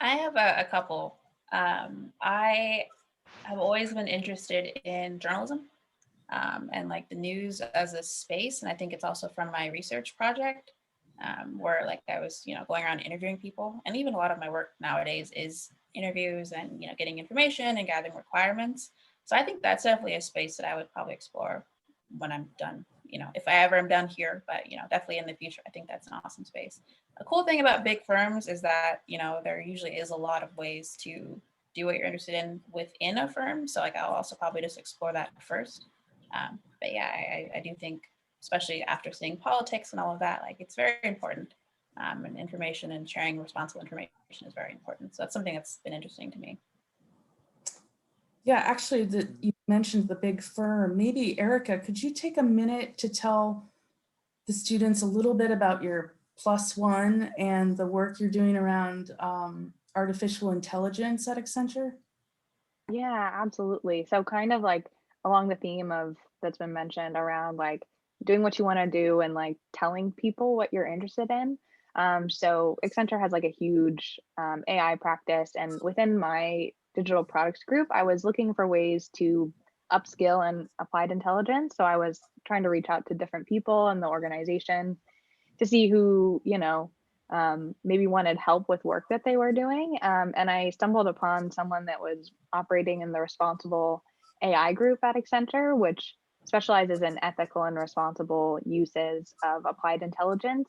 have a couple. I have always been interested in journalism and like the news as a space. And I think it's also from my research project where like I was, going around interviewing people. And even a lot of my work nowadays is interviews and, getting information and gathering requirements. So I think that's definitely a space that I would probably explore when I'm done, if I ever am done here, but, definitely in the future, I think that's an awesome space. A cool thing about big firms is that, there usually is a lot of ways to do what you're interested in within a firm. So like, I'll also probably just explore that first. But yeah, I do think, especially after seeing politics and all of that, like it's very important. And information and sharing responsible information is very important. So that's something that's been interesting to me. Yeah, actually, you mentioned the big firm. Maybe Erica, could you take a minute to tell the students a little bit about your +1 and the work you're doing around artificial intelligence at Accenture? Yeah, absolutely. So kind of like along the theme of that's been mentioned around like doing what you want to do and like telling people what you're interested in. So Accenture has like a huge AI practice, and within my digital products group, I was looking for ways to upskill in applied intelligence. So I was trying to reach out to different people in the organization to see who, maybe wanted help with work that they were doing. And I stumbled upon someone that was operating in the responsible AI group at Accenture, which specializes in ethical and responsible uses of applied intelligence,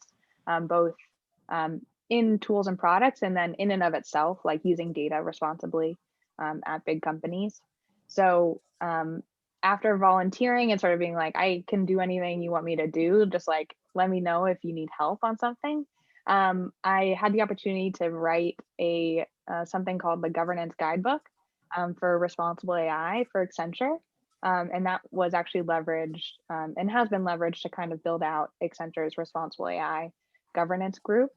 both in tools and products, and then in and of itself, like using data responsibly at big companies. So after volunteering and sort of being like, I can do anything you want me to do, just like let me know if you need help on something. I had the opportunity to write a something called the Governance Guidebook for responsible AI for Accenture. And that was actually leveraged and has been leveraged to kind of build out Accenture's responsible AI governance group.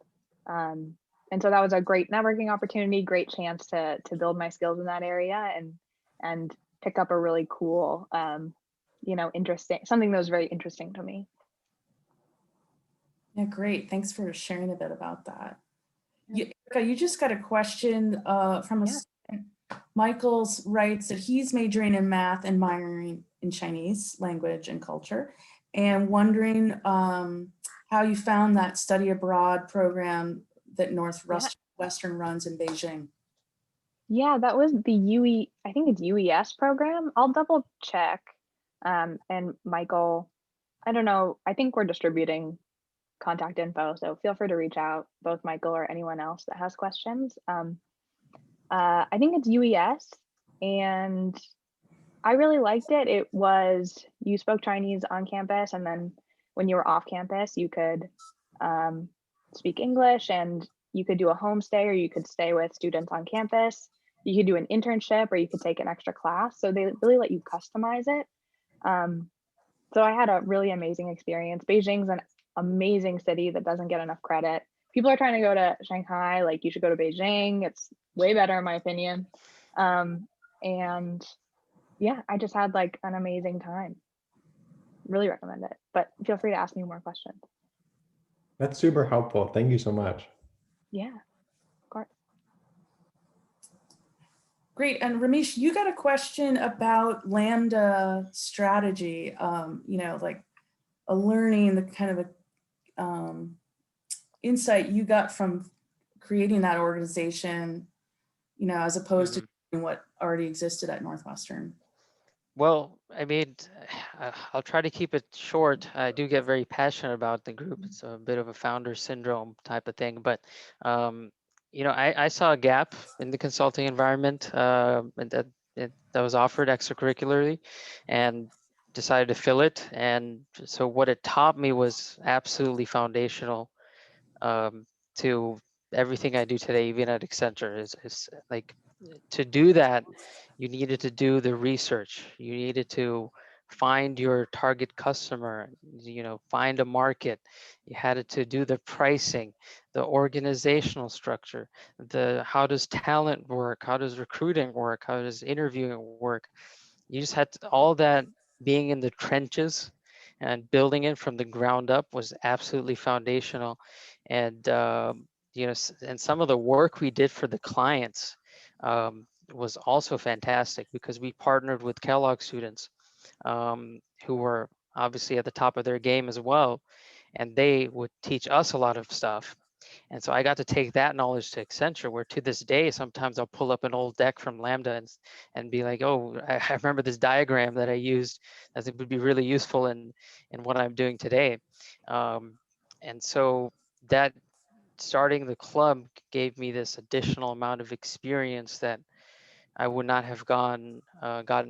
And so that was a great networking opportunity, great chance to build my skills in that area and pick up a really cool, interesting, something that was very interesting to me. Yeah, great. Thanks for sharing a bit about that. Erica, you just got a question from a student. Michael's writes that he's majoring in math and minoring in Chinese language and culture, and wondering how you found that study abroad program that Northwestern runs in Beijing. Yeah, that was the UE, I think it's UES program. I'll double check. And Michael, I don't know, I think we're distributing contact info, so feel free to reach out, both Michael or anyone else that has questions. I think it's UES, and I really liked it. It was, you spoke Chinese on campus, and then when you were off campus, you could speak English, and you could do a homestay, or you could stay with students on campus. You could do an internship, or you could take an extra class. So they really let you customize it. So I had a really amazing experience. Beijing's an amazing city that doesn't get enough credit. People are trying to go to Shanghai, like you should go to Beijing. It's way better in my opinion. And yeah, I just had like an amazing time. Really recommend it, but feel free to ask me more questions. That's super helpful. Thank you so much. Yeah, of course. Great. And Ramesh, you got a question about Lambda strategy, like a learning, the kind of a insight you got from creating that organization, as opposed to what already existed at Northwestern. Well, I mean, I'll try to keep it short. I do get very passionate about the group. It's a bit of a founder syndrome type of thing, but I saw a gap in the consulting environment and that was offered extracurricularly, and decided to fill it. And so what it taught me was absolutely foundational to everything I do today, even at Accenture. Is like, to do that, you needed to do the research. You needed to find your target customer, find a market. You had to do the pricing, the organizational structure, how does talent work, how does recruiting work, how does interviewing work. You just had all that. Being in the trenches and building it from the ground up was absolutely foundational. And and some of the work we did for the clients was also fantastic, because we partnered with Kellogg students who were obviously at the top of their game as well, and they would teach us a lot of stuff. And so I got to take that knowledge to Accenture, where to this day, sometimes I'll pull up an old deck from Lambda and be like, oh, I remember this diagram that I used. I think would be really useful in what I'm doing today. And so that starting the club gave me this additional amount of experience that I would not have gotten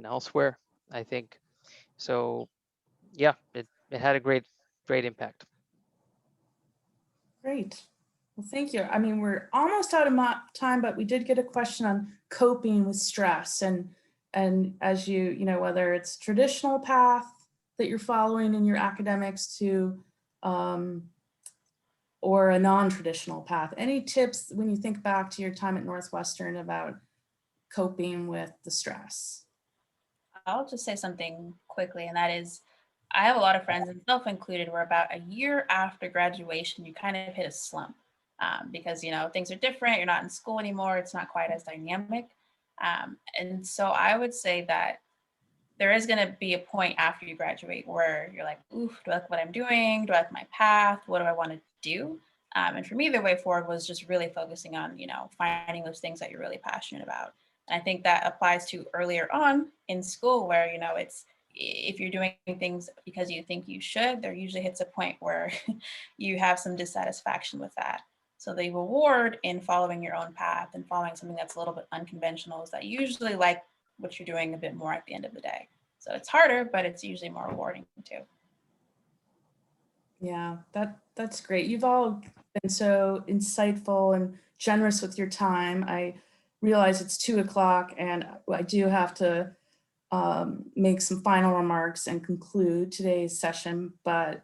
elsewhere, I think. So yeah, it had a great impact. Great. Well, thank you. I mean, we're almost out of time, but we did get a question on coping with stress. And as whether it's traditional path that you're following in your academics to, or a non-traditional path, any tips when you think back to your time at Northwestern about coping with the stress? I'll just say something quickly, and that is, I have a lot of friends, and self included, where about a year after graduation, you kind of hit a slump because, things are different. You're not in school anymore. It's not quite as dynamic. And so I would say that there is going to be a point after you graduate where you're like, oof, do I like what I'm doing? Do I like my path? What do I want to do? And for me, the way forward was just really focusing on, finding those things that you're really passionate about. And I think that applies to earlier on in school where, it's, if you're doing things because you think you should, there usually hits a point where you have some dissatisfaction with that. So the reward in following your own path and following something that's a little bit unconventional is that you usually like what you're doing a bit more at the end of the day. So it's harder, but it's usually more rewarding too. Yeah, that's great. You've all been so insightful and generous with your time. I realize it's 2:00 and I do have to make some final remarks and conclude today's session. But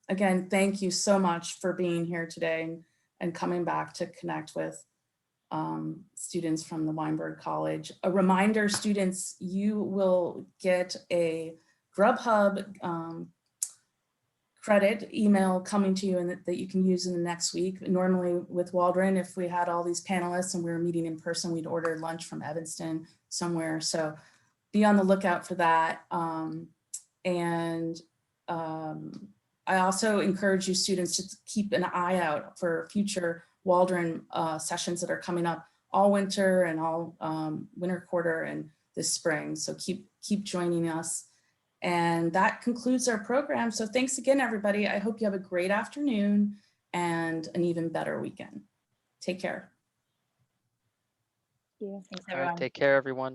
again, thank you so much for being here today and coming back to connect with students from the Weinberg College. A reminder, students, you will get a Grubhub credit email coming to you and that you can use in the next week. Normally with Waldron, if we had all these panelists and we were meeting in person, we'd order lunch from Evanston somewhere. So be on the lookout for that. I also encourage you students to keep an eye out for future Waldron sessions that are coming up all winter and all winter quarter and this spring. So keep joining us. And that concludes our program. So thanks again, everybody. I hope you have a great afternoon and an even better weekend. Take care. Yeah. Thanks, All everyone. right, take care, everyone.